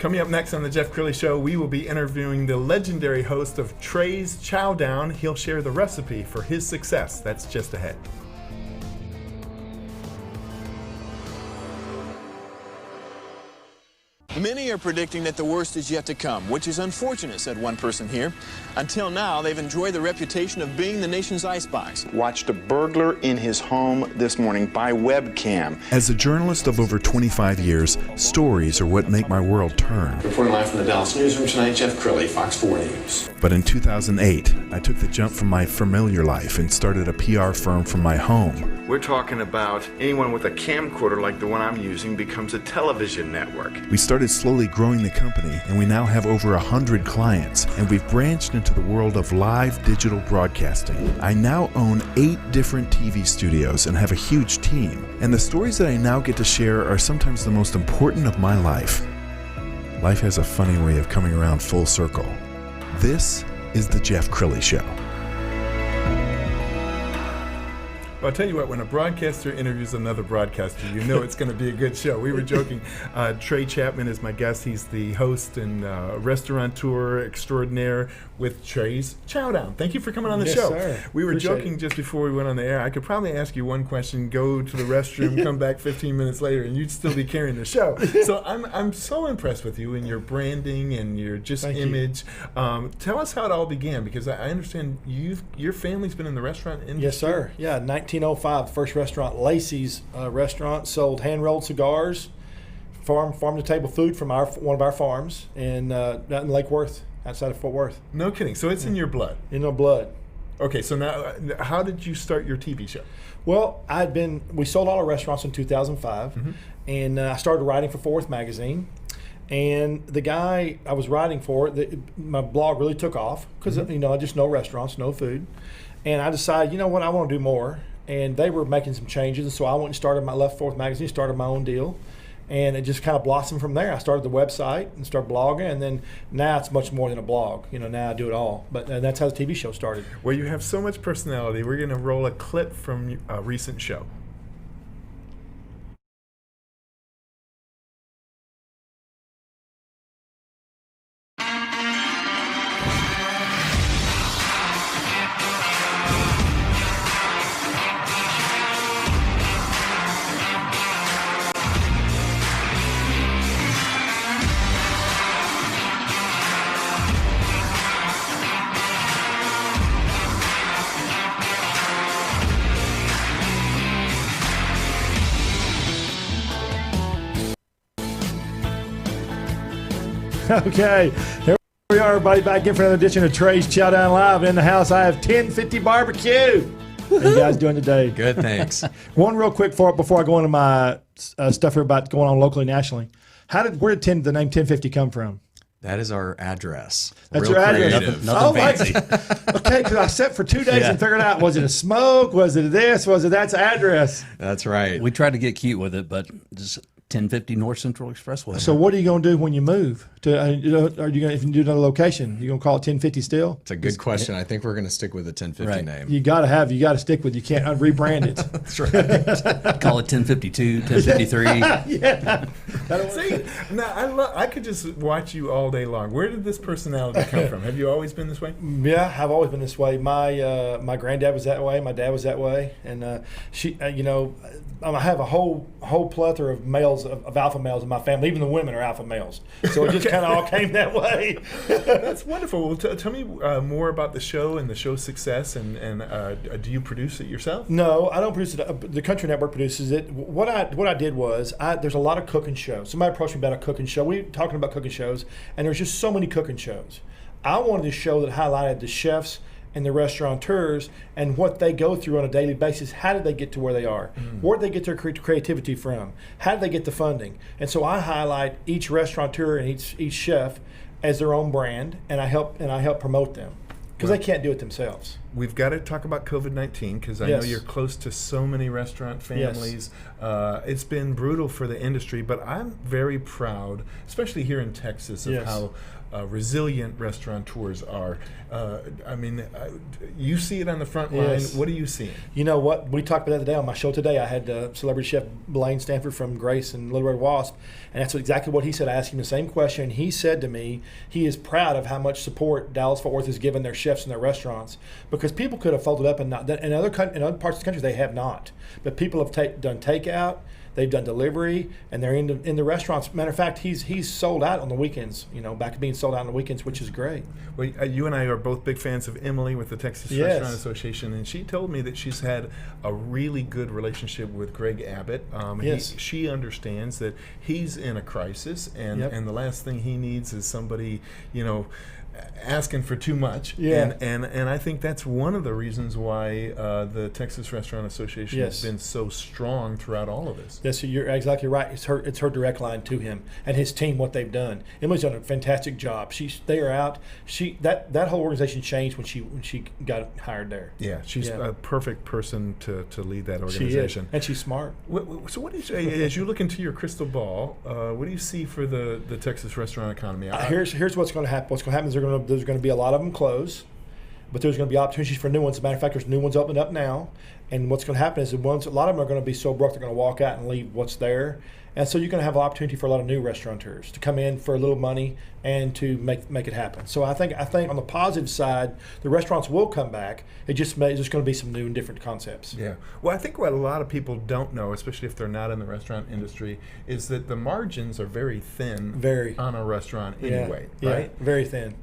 Coming up next on the Jeff Crilley Show, we will be interviewing the legendary host of Trey's Chow. He'll share the recipe for his success. That's just ahead. Many are predicting that the worst is yet to come, which is unfortunate, said one person here. Until now, they've enjoyed the reputation of being the nation's icebox. Watched a burglar in his home this morning by webcam. As a journalist of over 25 years, stories are what make my world turn. Reporting live from the Dallas newsroom tonight, Jeff Crilley, Fox 4 News. But in 2008, I took the jump from my familiar life and started a PR firm from my home. We're talking about anyone with a camcorder like the one I'm using becomes a television network. We started slowly growing the company, and we now have over 100 clients, and we've branched into the world of live digital broadcasting. I now own 8 different TV studios and have a huge team, and the stories that I now get to share are sometimes the most important of my life. Life has a funny way of coming around full circle. This is the Jeff Crilley Show. Well, I'll tell you what, when a broadcaster interviews another broadcaster, you know it's going to be a good show. We were joking. Trey Chapman is my guest. He's the host and restaurateur extraordinaire with Trey's Chow. Thank you for coming on the show. Sir. We were Appreciate joking it. just before we went on the air. I could probably ask you one question, go to the restroom, come back 15 minutes later, and you'd still be carrying the show. So I'm so impressed with you and your branding and your just Thank you. image. Tell us how it all began, because I understand your family's been in the restaurant industry. Yes, sir. Yeah, 1905, the first restaurant, Lacey's restaurant, sold hand-rolled cigars, farm-to-table food from one of our farms in Lake Worth, outside of Fort Worth. No kidding. So it's in your blood. In our blood. Okay, so now, how did you start your TV show? Well, we sold all our restaurants in 2005, and I started writing for Fort Worth Magazine. And the guy I was writing for, my blog really took off because I just know restaurants, no food. And I decided, you know what, I want to do more. And they were making some changes, and so I went and left Fort Worth Magazine, started my own deal. And it just kind of blossomed from there. I started the website and started blogging, and then now it's much more than a blog. Now I do it all. But that's how the TV show started. Well, you have so much personality. We're going to roll a clip from a recent show. Okay, here we are, everybody, back in for another edition of Trey's Chow Down Live. In the house, I have 1050 Barbecue. How you guys doing today? Good, thanks. One real quick before I go into my stuff here about going on locally, nationally. Where did the name 1050 come from? That is our address. That's Real your address. creative. Nothing fancy. Okay, because I sat for 2 days and figured out, was it a smoke? Was it this? Was it that's address? That's right. We tried to get cute with it, but just 1050 North Central Expressway. So what are you going to do when you move? Are you going if you do another location? You going to call it 1050 still? It's a good question. I think we're going to stick with the 1050 Right. name. You got to stick with. You can't rebrand it. That's right. Call it 1052, 1053. Yeah. See, now I could just watch you all day long. Where did this personality come from? Have you always been this way? Yeah, I've always been this way. My granddad was that way. My dad was that way, and I have a whole plethora of males, of alpha males in my family. Even the women are alpha males. So it just kind of all came that way. That's wonderful. Well, tell me more about the show and the show's success. And do you produce it yourself? No, I don't produce it. The Country Network produces it. What I did was, there's a lot of cooking shows. Somebody approached me about a cooking show. We were talking about cooking shows, and there's just so many cooking shows. I wanted a show that highlighted the chefs and the restaurateurs and what they go through on a daily basis. How did they get to where they are? Where did they get their creativity from? How did they get the funding? And so I highlight each restaurateur and each chef as their own brand, and I help promote them because they can't do it themselves. We've got to talk about COVID-19 because I know you're close to so many restaurant families. Yes. It's been brutal for the industry, but I'm very proud, especially here in Texas, of how resilient restaurateurs are. You see it on the front line. Yes. What are you seeing? You know what? We talked about that today on my show today. I had celebrity chef Blaine Stanford from Grace and Little Red Wasp, and that's exactly what he said. I asked him the same question. He said to me he is proud of how much support Dallas-Fort Worth has given their chefs and their restaurants, because people could have folded up and not. In other parts of the country, they have not. But people have done takeout. They've done delivery, and they're in the restaurants. Matter of fact, he's sold out on the weekends. Back to being sold out on the weekends, which is great. Well, you and I are both big fans of Emily with the Texas Yes. Restaurant Association, and she told me that she's had a really good relationship with Greg Abbott. Yes. She understands that he's in a crisis, and the last thing he needs is somebody, asking for too much. Yeah. And I think that's one of the reasons why the Texas Restaurant Association Yes. has been so strong throughout all of this. Yes, you're exactly right. It's her direct line to him and his team. What they've done, Emily's done a fantastic job. They are out. That whole organization changed when she got hired there. Yeah, she's a perfect person to lead that She organization. is, and she's smart. So what do you say, as you look into your crystal ball, what do you see for the Texas restaurant economy? Here's what's going to happen. What's going to happen is there's going to be a lot of them close, but there's going to be opportunities for new ones. As a matter of fact, there's new ones opening up now. And what's going to happen is a lot of them are going to be so broke they're going to walk out and leave what's there. And so you're going to have an opportunity for a lot of new restaurateurs to come in for a little money and to make it happen. So I think on the positive side, the restaurants will come back. It's just going to be some new and different concepts. Yeah. Well, I think what a lot of people don't know, especially if they're not in the restaurant industry, is that the margins are very thin on a restaurant anyway, right? Yeah, very thin.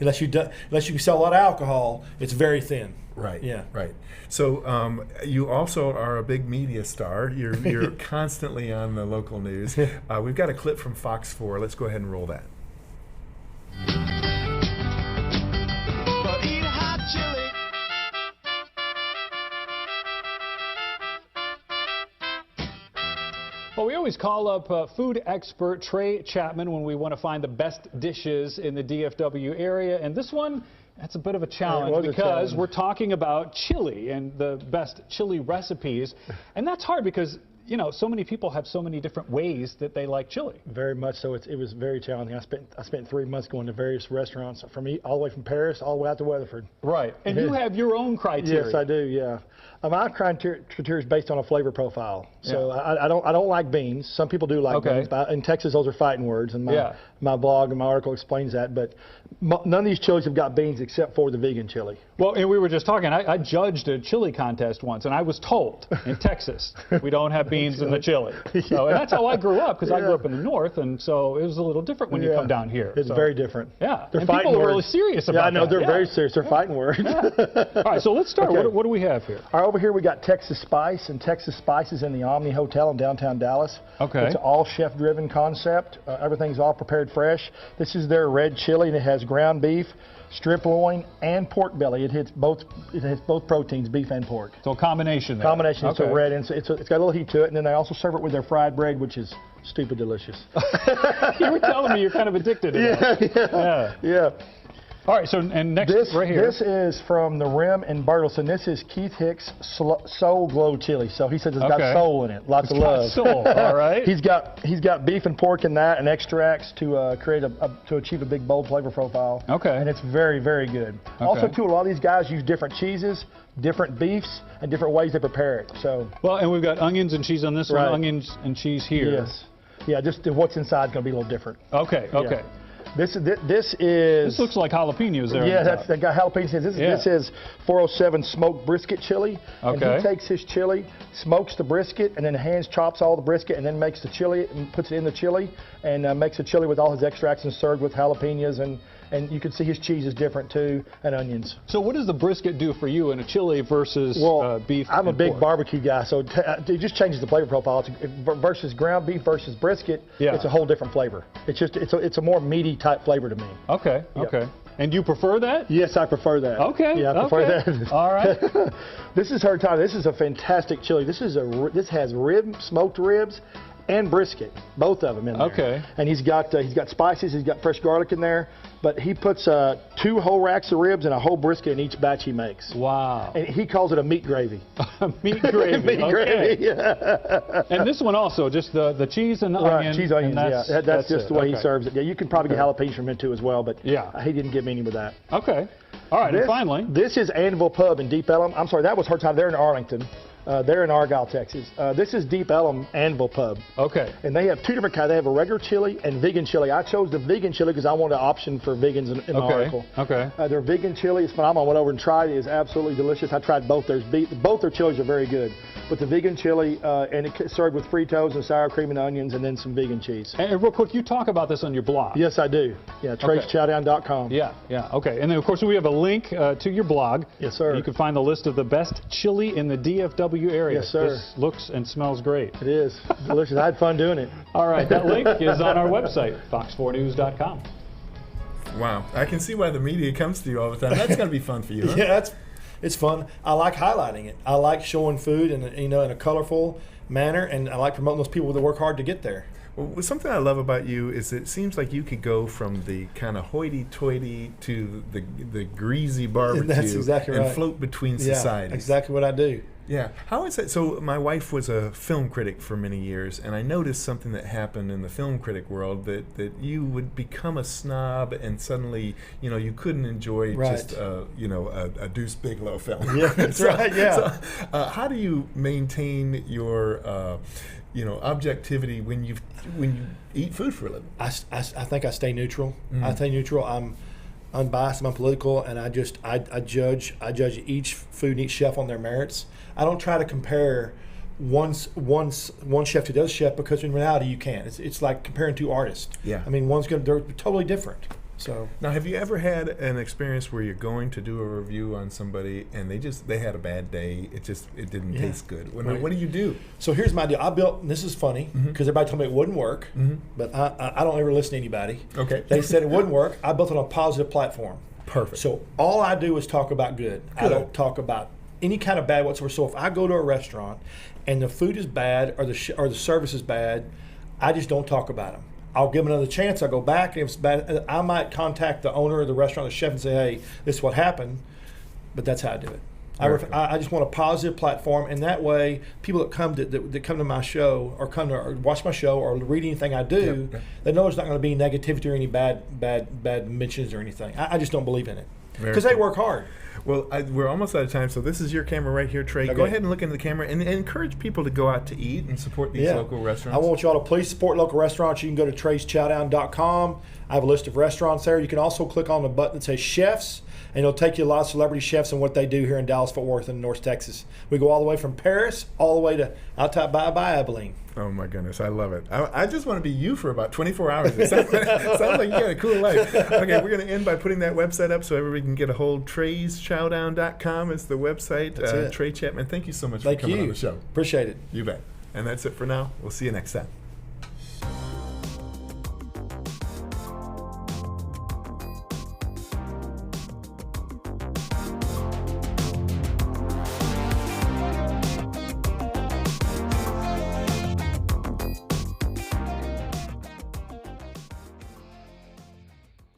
Unless you can sell a lot of alcohol, it's very thin. Right. Yeah. Right. So you also are a big media star. You're constantly on the local news. We've got a clip from Fox 4. Let's go ahead and roll that. Well, we always call up food expert Trey Chapman when we want to find the best dishes in the DFW area. And this one, that's a bit of a challenge because we're talking about chili and the best chili recipes. And that's hard because, so many people have so many different ways that they like chili. Very much so. It was very challenging. I spent 3 months going to various restaurants all the way from Paris all the way out to Weatherford. Right. And you have your own criteria. Yes, I do. Yeah. My criteria is based on a flavor profile. So I don't like beans. Some people do like beans. But in Texas, those are fighting words, and my blog and my article explains that. But none of these chilies have got beans except for the vegan chili. Well, and we were just talking. I judged a chili contest once, and I was told in Texas we don't have beans in the chili. So, and that's how I grew up, because I grew up in the north, and so it was a little different when you come down here. It's very different. Yeah, they're and fighting people words. are really serious about that. Yeah, I know, they're very serious. They're fighting words. All right, so let's start. What do we have here? All right, over here we got Texas Spice, and Texas Spice is in the Omni Hotel in downtown Dallas. Okay. It's an all chef-driven concept. Everything's all prepared fresh. This is their red chili, and it has ground beef, strip loin, and pork belly. It has both proteins, beef and pork. So a combination there. Combination. Okay. It's a red, and it's got a little heat to it, and then they also serve it with their fried bread, which is stupid delicious. You were telling me you're kind of addicted to that. Yeah. All right, so and next right here. This is from the Rim in Burleson. This is Keith Hicks' Soul Glow Chili. So he says it's got soul in it, lots of love. Soul, all right. He's got beef and pork in that, and extracts to achieve a big bold flavor profile. Okay. And it's very, very good. Okay. Also, too, a lot of these guys use different cheeses, different beefs, and different ways they prepare it. So. Well, and we've got onions and cheese on this one, onions and cheese here. Yes. Yeah, just what's inside is going to be a little different. Okay. Yeah. This looks like jalapenos there. Yeah, they got jalapenos. This is 407 smoked brisket chili. Okay. And he takes his chili, smokes the brisket, and then hands chops all the brisket, and then makes the chili and puts it in the chili, and makes a chili with all his extracts and served with jalapenos, and you can see his cheese is different too, and onions. So what does the brisket do for you in a chili versus beef? I'm a big pork? barbecue guy, so it just changes the flavor profile. Versus ground beef versus brisket, it's a whole different flavor. It's a more meaty type flavor to me. Okay. Yep. Okay. And you prefer that? Yes, I prefer that. Okay. Yeah, I prefer that. All right. This is her time. This is a fantastic chili. This has smoked ribs and brisket, both of them in there. Okay. And he's got spices, he's got fresh garlic in there, but he puts 2 whole racks of ribs and a whole brisket in each batch he makes. Wow. And he calls it a meat gravy. Meat gravy. Meat gravy. And this one also, just the cheese and onion. Cheese, onions, that's just the way he serves it. Yeah, you can probably get jalapenos from him too as well, but he didn't give me any with that. Okay. All right, and finally. This is Anvil Pub in Deep Ellum. I'm sorry, that was her time. They're in Arlington. They're in Argyle, Texas. This is Deep Ellum Anvil Pub. Okay. And they have 2 different kinds. They have a regular chili and vegan chili. I chose the vegan chili because I wanted an option for vegans in my article. Okay. Their vegan chili is phenomenal. I went over and tried it. It's absolutely delicious. I tried both. Both their chilies are very good. But the vegan chili, and it's served with Fritos and sour cream and onions and then some vegan cheese. And real quick, you talk about this on your blog. Yes, I do. Yeah, TreyChowdown.com. Yeah, okay. And then, of course, we have a link to your blog. Yes, sir. You can find the list of the best chili in the DFW area. Yes, sir. This looks and smells great. It is. Delicious. I had fun doing it. All right, that link is on our website, fox4news.com. Wow. I can see why the media comes to you all the time. That's going to be fun for you, huh? Yeah, it's fun. I like highlighting it. I like showing food in a colorful manner, and I like promoting those people that work hard to get there. Well, something I love about you is it seems like you could go from the kind of hoity-toity to the greasy barbecue. That's exactly right. And float between societies. Yeah, exactly what I do. Yeah. How is that? So my wife was a film critic for many years, and I noticed something that happened in the film critic world that you would become a snob, and suddenly you couldn't enjoy just a Deuce Bigalow film. Yeah, that's right. Yeah. So, how do you maintain your objectivity when you eat food for a living? I think I stay neutral. I stay neutral. I'm unbiased. I'm unpolitical, and I judge each food and each chef on their merits. I don't try to compare one chef to the other chef, because in reality you can't. It's like comparing 2 artists. Yeah. I mean, they're totally different. So now, have you ever had an experience where you're going to do a review on somebody and they had a bad day? It didn't taste good. What do you do? So here's my deal. I built, and this is funny because everybody told me it wouldn't work, but I don't ever listen to anybody. Okay. They said it wouldn't work. I built it on a positive platform. Perfect. So all I do is talk about good. I don't talk about any kind of bad whatsoever. So if I go to a restaurant and the food is bad or the service is bad, I just don't talk about them. I'll give them another chance. I'll go back, and if it's bad, I might contact the owner of the restaurant, the chef, and say, "Hey, this is what happened." But that's how I do it. I just want a positive platform, and that way, people that come to my show or come to watch my show or read anything I do, they know there's not going to be negativity or any bad mentions or anything. I just don't believe in it because they work hard. Well, we're almost out of time, so this is your camera right here, Trey. Okay. Go ahead and look into the camera and encourage people to go out to eat and support these local restaurants. I want y'all to please support local restaurants. You can go to TreyChowdown.com. I have a list of restaurants there. You can also click on the button that says Chefs, and it'll take you a lot of celebrity chefs and what they do here in Dallas-Fort Worth and North Texas. We go all the way from Paris all the way to out by Abilene. Oh my goodness, I love it. I just want to be you for about 24 hours. It sounds like you got a cool life. Okay, we're going to end by putting that website up so everybody can get a hold. TreyChowdown.com is the website. That's it. Trey Chapman, thank you so much for coming on the show. Appreciate it. You bet. And that's it for now. We'll see you next time.